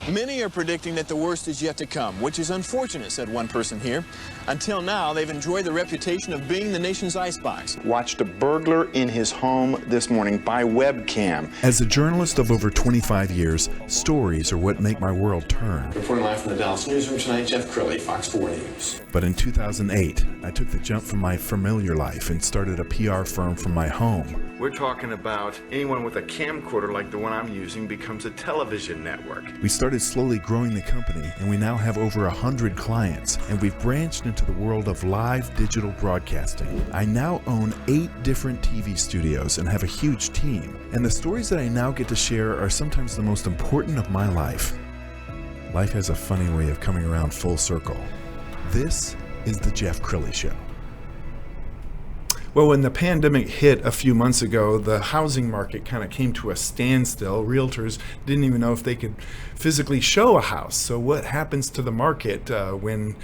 Many are predicting that the worst is yet to come, which is unfortunate, said one person here. Until now, they've enjoyed the reputation of being the nation's icebox. Watched a burglar in his home this morning by webcam. As a journalist of over 25 years, stories are what make my world turn. Reporting live from the Dallas newsroom tonight, Jeff Crilley, Fox 4 News. But in 2008, I took the jump from my familiar life and started a PR firm from my home. We're talking about anyone with a camcorder like the one I'm using becomes a television network. We started slowly growing the company, and we now have over 100 clients, and we've branched into the world of live digital broadcasting. I now own 8 different TV studios and have a huge team, and the stories that I now get to share are sometimes the most important of my life. Life has a funny way of coming around full circle. This is the Jeff Crilley Show. Well, when the pandemic hit a few months ago, the housing market kind of came to a standstill. Realtors didn't even know if they could physically show a house. So what happens to the market when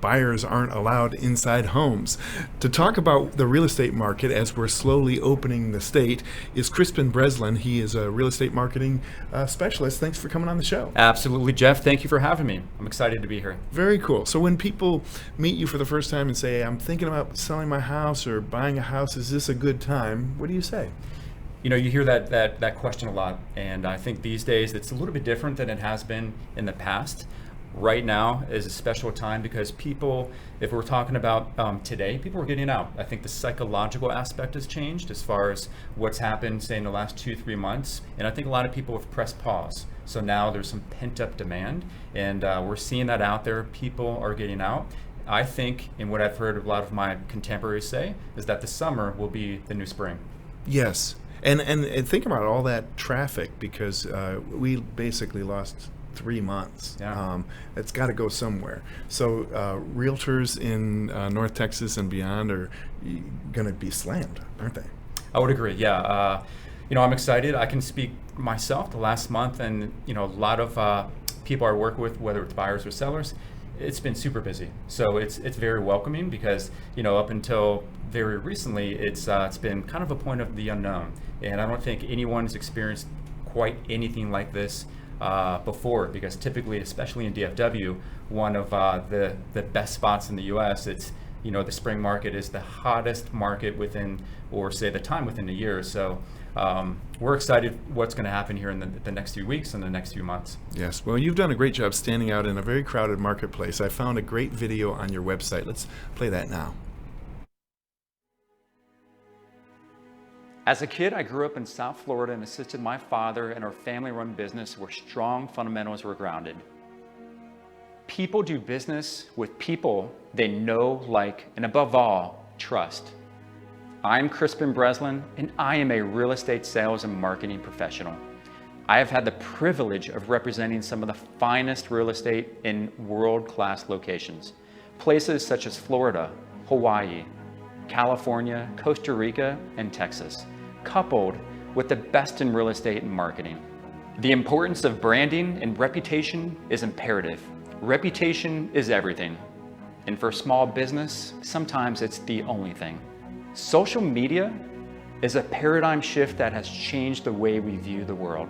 buyers aren't allowed inside homes? To talk about the real estate market as we're slowly opening the state is Crispen Breslin. He is a real estate marketing specialist. Thanks for coming on the show. Absolutely, Jeff. Thank you for having me. I'm excited to be here. Very cool. So when people meet you for the first time and say, I'm thinking about selling my house or buying a house, is this a good time? What do you say? You know, you hear that question a lot, and I think these days it's a little bit different than it has been in the past. Right now is a special time because people, if we're talking about today, people are getting out. I think the psychological aspect has changed as far as what's happened, say, in the last 2-3 months. And I think a lot of people have pressed pause. So now there's some pent-up demand, and we're seeing that out there. People are getting out. I think, and what I've heard a lot of my contemporaries say, is that the summer will be the new spring. Yes. And think about all that traffic, because we basically lost 3 months. Yeah. It's got to go somewhere. So realtors in North Texas and beyond are going to be slammed, aren't they? I would agree. Yeah. I'm excited. I can speak myself the last month, and a lot of people I work with, whether it's buyers or sellers, it's been super busy. So it's very welcoming because up until very recently, it's been kind of a point of the unknown, and I don't think anyone's experienced quite anything like this before, because typically, especially in DFW, one of the best spots in the U.S., it's the spring market is the hottest market within, or say the time within a year. So we're excited what's going to happen here in the next few weeks and the next few months. Yes, well, you've done a great job standing out in a very crowded marketplace. I found a great video on your website. Let's play that now. As a kid, I grew up in South Florida and assisted my father in our family-run business where strong fundamentals were grounded. People do business with people they know, like, and above all, trust. I'm Crispen Breslin, and I am a real estate sales and marketing professional. I have had the privilege of representing some of the finest real estate in world-class locations. Places such as Florida, Hawaii, California, Costa Rica, and Texas, coupled with the best in real estate and marketing. The importance of branding and reputation is imperative. Reputation is everything. And for small business, sometimes it's the only thing. Social media is a paradigm shift that has changed the way we view the world.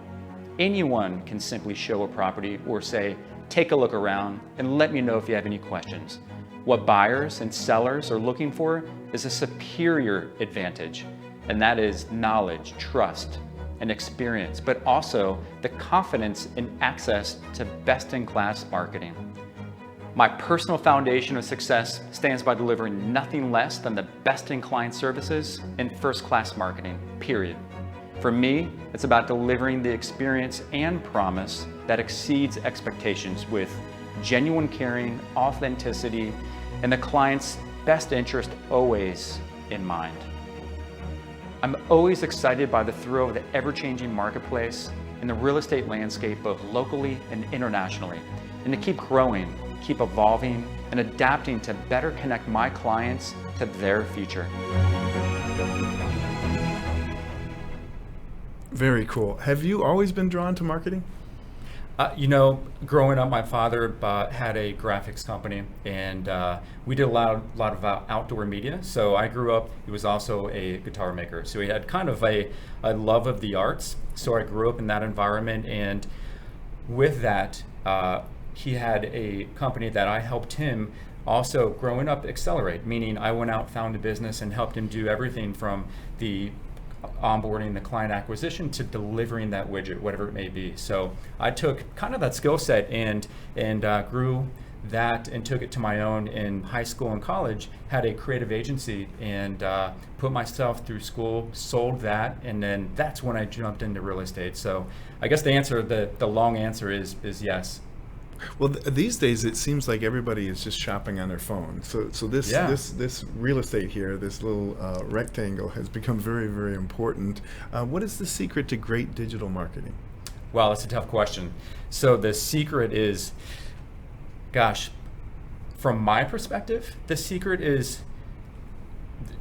Anyone can simply show a property or say, take a look around and let me know if you have any questions. What buyers and sellers are looking for is a superior advantage, and that is knowledge, trust, and experience, but also the confidence and access to best-in-class marketing. My personal foundation of success stands by delivering nothing less than the best in client services and first-class marketing, period. For me, it's about delivering the experience and promise that exceeds expectations with genuine caring, authenticity, and the client's best interest always in mind. I'm always excited by the thrill of the ever-changing marketplace and the real estate landscape, both locally and internationally, and to keep growing, keep evolving, and adapting to better connect my clients to their future. Very cool. Have you always been drawn to marketing? Growing up, my father had a graphics company, and we did a lot of outdoor media. So I grew up, he was also a guitar maker. So he had kind of a love of the arts. So I grew up in that environment, and with that, he had a company that I helped him also growing up accelerate, meaning I went out, found a business, and helped him do everything from the onboarding, the client acquisition, to delivering that widget, whatever it may be. So I took kind of that skill set and grew that and took it to my own in high school and college, had a creative agency, and put myself through school, sold that, and then that's when I jumped into real estate. So I guess the long answer is yes. Well, these days it seems like everybody is just shopping on their phone. So this real estate here, this little rectangle, has become very, very important. What is the secret to great digital marketing? Well, it's a tough question. So the secret is, from my perspective, the secret is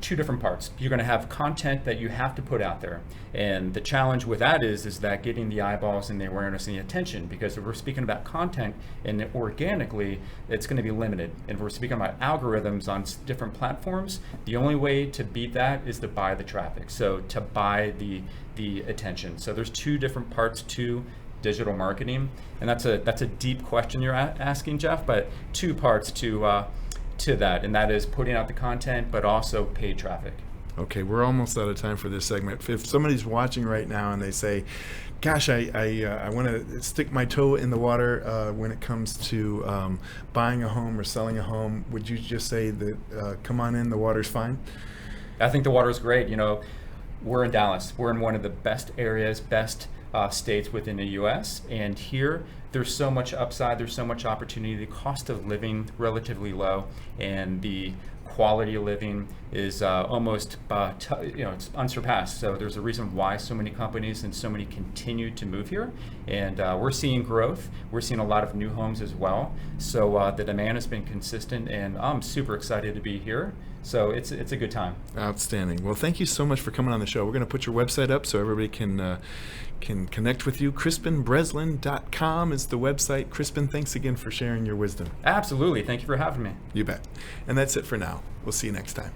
two different parts. You're going to have content that you have to put out there, and the challenge with that is that getting the eyeballs and the awareness and the attention, because if we're speaking about content and organically, it's going to be limited. And if we're speaking about algorithms on different platforms, the only way to beat that is to buy the traffic, so to buy the attention. So there's two different parts to digital marketing, and that's a deep question you're asking, Jeff, but two parts to that, and that is putting out the content, but also paid traffic. Okay, we're almost out of time for this segment. If somebody's watching right now and they say, gosh, I want to stick my toe in the water when it comes to buying a home or selling a home, would you just say that come on in, the water's fine? I think the water's great. We're in Dallas. We're in one of the best areas, best states within the U.S. And here, there's so much upside, there's so much opportunity. The cost of living relatively low, and the quality of living is almost, it's unsurpassed. So there's a reason why so many companies and so many continue to move here. And we're seeing growth. We're seeing a lot of new homes as well. So the demand has been consistent, and I'm super excited to be here. So it's a good time. Outstanding. Well, thank you so much for coming on the show. We're going to put your website up so everybody can connect with you. CrispenBreslin.com is the website. Crispen, thanks again for sharing your wisdom. Absolutely. Thank you for having me. You bet. And that's it for now. We'll see you next time.